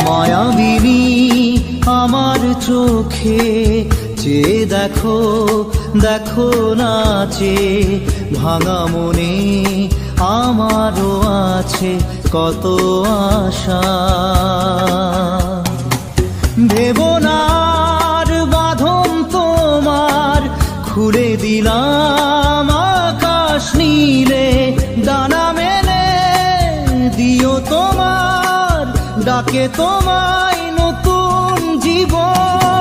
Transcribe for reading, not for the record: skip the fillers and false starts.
মায়াবিনী আমার চোখে চেয়ে দেখো, দেখো নাচে ভাঙা মনে আমারও আছে কত আশা। ভেবনার বাঁধন তোমার খুলে দিলাম আকাশ নীলে, ডানা মেলে দিও তোমার ডাকে তোমায় নতুন জীবন।